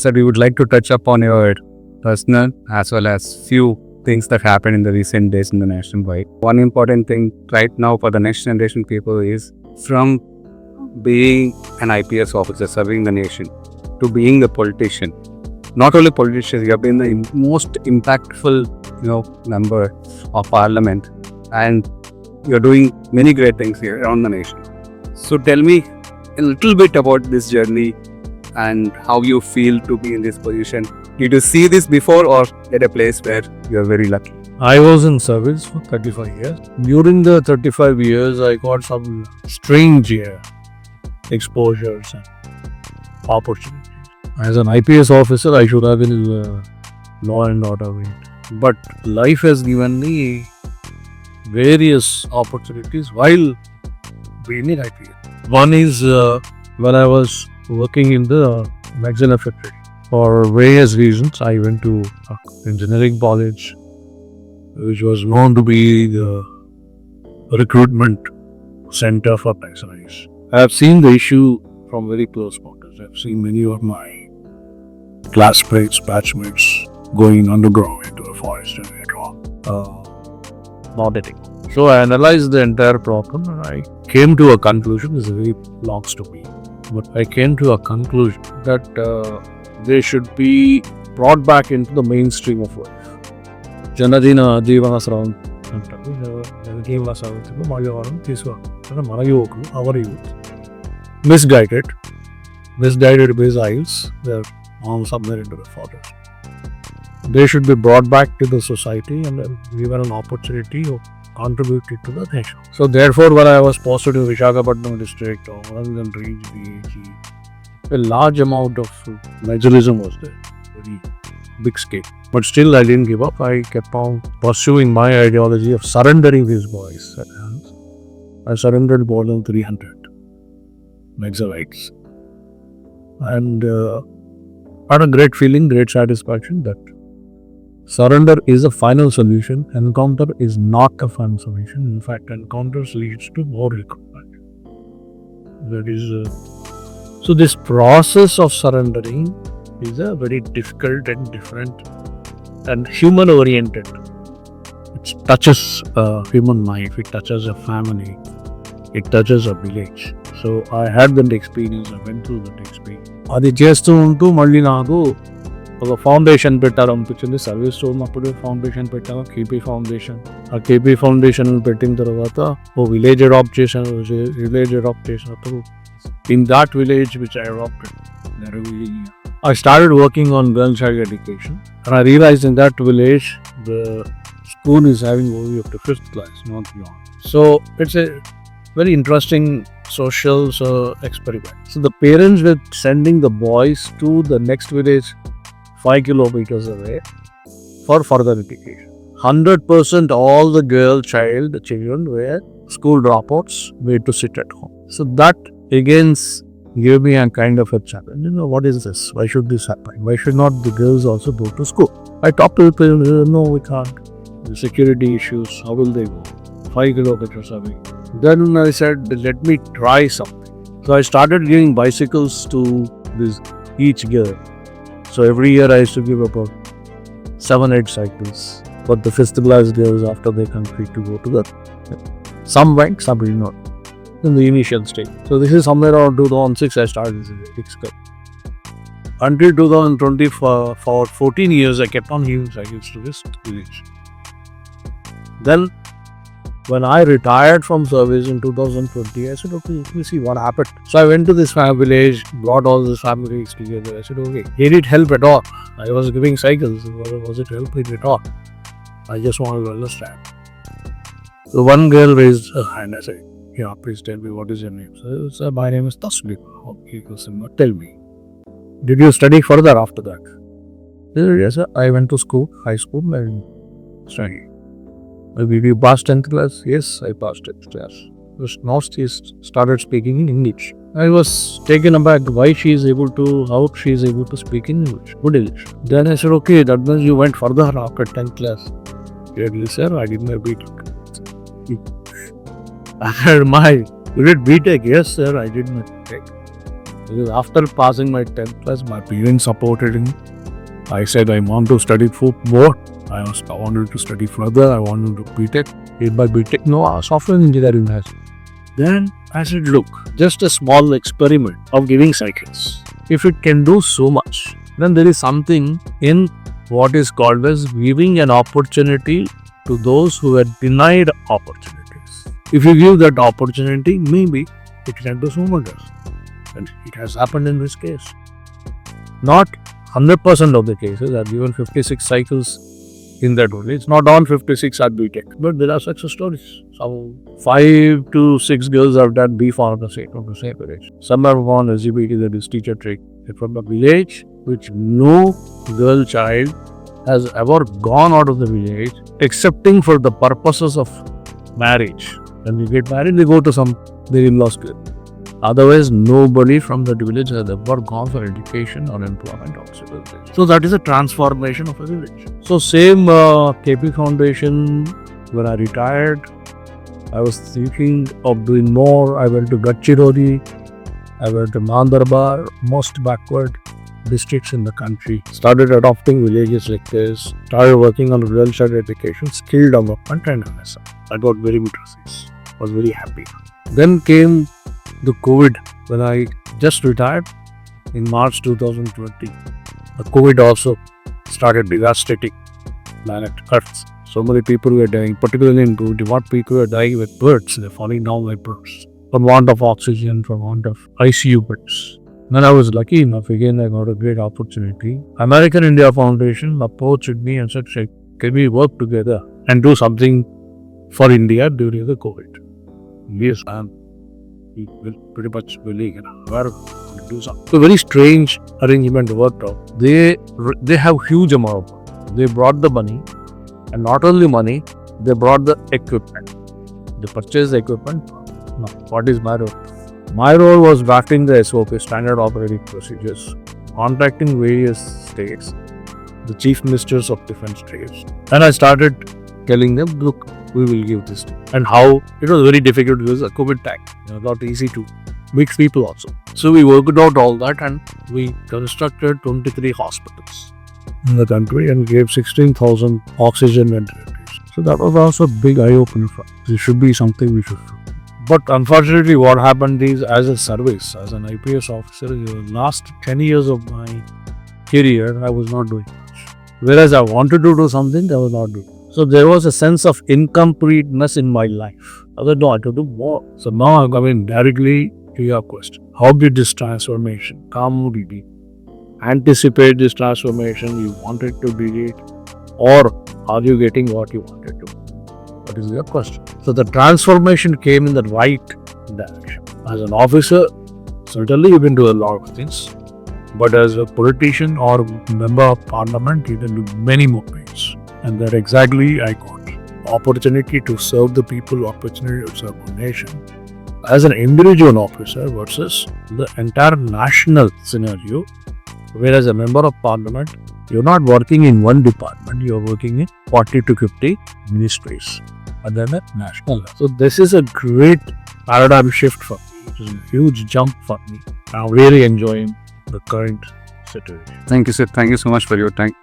sir, we would like to touch upon your personal as well as few things that happened in the recent days in the nation wide. One important thing right now for the next generation people is from being an IPS officer serving the nation to being a politician. Not only politicians, you have been the most impactful, member of parliament, and you're doing many great things here around the nation. So tell me a little bit about this journey and how you feel to be in this position. Did you see this before or at a place where you're very lucky? I was in service for 35 years. During the 35 years, I got some strange exposures and opportunities. As an IPS officer, I should have been in the law and order wing. But life has given me various opportunities while being in IPS. One is when I was working in the magazine factory. For various reasons, I went to engineering college, which was known to be the recruitment center for magazines. I have seen the issue from very close quarters. I have seen many of my classmates, batchmates going underground into a forest and later on not getting. So I analyzed the entire problem and I came to a conclusion. This is a very long story, but I came to a conclusion that they should be brought back into the mainstream of life. Janadina Jeevana our youth. Misguided besides, they're all somewhere into the forest. They should be brought back to the society and given an opportunity of contributing to the nation. So therefore, when I was posted in Visakhapatnam district or Warangal range, VAG, a large amount of majorism was there, very big scale. But still I didn't give up. I kept on pursuing my ideology of surrendering these boys. I surrendered more than 300 megabytes. And had a great feeling, great satisfaction that surrender is a final solution. Encounter is not a final solution. In fact, encounters leads to more recruitment. That is so this process of surrendering is a very difficult and different and human oriented. It touches a human life, it touches a family, it touches a village. So I had that experience, I went through that experience. అది చేస్తూ ఉంటూ మళ్ళీ నాకు ఒక foundation పెట్టాలనిపించింది. Service ఉన్నప్పుడు foundation పెట్టాను, KP foundation. ఆ KP foundation పెట్టిన తర్వాత ఓ విలేజ్ అడాప్ట్ చేసినప్పుడు in that village which I adopted, I started working on girl child education, and I realized in that village the school is having only up to 5th class, not beyond. So it's a very interesting social experiment. So the parents were sending the boys to the next village 5 kilometers away for further education. 100% all the children were school dropouts, were to sit at home. So that again gave me a kind of a challenge. What is this? Why should this happen? Why should not the girls also go to school? I talked to the parents, no, we can't. The security issues, how will they go? 5 kilometers away. Then I said, let me try something. So I started giving bicycles to each girl. So every year I used to give about 7-8 cycles. But the 5th class girls, after they complete to go to that. Some went, some did not. In the initial stage. So this is somewhere around 2006 I started this club. Until 2020, for 14 years I kept on giving cycles to this village. Then when I retired from service in 2020, I said, okay, let me see what happened. So I went to this village, brought all the families together. I said, okay, did it help at all? I was giving cycles. Was it helping at all? I just wanted to understand. So one girl raised her hand. I said, yeah, please tell me, what is your name? So my name is Taslim. Okay, tell me. Did you study further after that? Yes, sir. I went to school, high school, and studied. Did you pass 10th class? Yes, I passed 10th class. Now she started speaking in English. I was taken aback how she is able to speak in English, good English. Then I said, okay, that means you went further after 10th class. Yes, sir, I did my B.Tech. You did B.Tech? Yes, sir, I did my B.Tech. Because after passing my 10th class, my parents supported me. I said I want to study more. I wanted to study further. I wanted to BTech. In my BTech, no, software engineering has. Then I said, look, just a small experiment of giving cycles. If it can do so much, then there is something in what is called as giving an opportunity to those who were denied opportunities. If you give that opportunity, maybe it can do so much. And it has happened in this case. Not 100% of the cases. I've given 56 cycles in that only. It's not all 56 at BTech, but there are success stories. Some 5 to 6 girls have done B pharmacy from the same village. Some have gone LGBT, that is teacher training. They're from a village which no girl child has ever gone out of the village excepting for the purposes of marriage. When they get married, they go to their in-laws. Otherwise, nobody from that village has ever gone for education or employment also. So that is a transformation of a village. So same KP Foundation, when I retired, I was thinking of doing more. I went to Gadchiroli, I went to Mandarbar, most backward districts in the country. Started adopting villages like this. Started working on rural child education, skill development and MSM. I got very good results. Was very happy. Then came the COVID when I just retired in March 2020. The COVID also started devastating planet Earth. So many people were dying, particularly in COVID. What people were dying with birds, they're falling down like birds. From want of oxygen, from want of ICU beds. Then I was lucky enough, again I got a great opportunity. American India Foundation approached me and said, can we work together and do something for India during the COVID? Yes, we will pretty much willing and aware to do something. So very strange arrangement worked out. They have huge amount of money. They brought the money, and not only money, they brought the equipment. They purchased the equipment. Now, what is my role? My role was drafting the SOP, standard operating procedures, contacting various states, the chief ministers of different states, and I started telling them, look, we will give this to. And how it was very difficult because a COVID time, not easy to mix people also. So we worked out all that and we constructed 23 hospitals in the country and gave 16,000 oxygen ventilators. So that was also a big eye-opener for us. This should be something we should do. But unfortunately, what happened is, as a service, as an IPS officer, the last 10 years of my career, I was not doing much. Whereas I wanted to do something, I was not doing. So there was a sense of incompleteness in my life. I said, no, I have to do more. So now I'm coming directly to your question. How did this transformation come? Did you anticipate this transformation? You wanted to do it? Or are you getting what you wanted to? That is your question. So the transformation came in the right direction. As an officer, certainly you can do a lot of things. But as a politician or member of parliament, you can do many more things. And that exactly I got. Opportunity to serve the people, opportunity to serve the nation. As an individual officer versus the entire national scenario, whereas a member of parliament, you're not working in one department, you're working in 40 to 50 ministries. And then at national level. So this is a great paradigm shift for me. It is a huge jump for me. I'm really enjoying the current situation. Thank you, sir. Thank you so much for your time.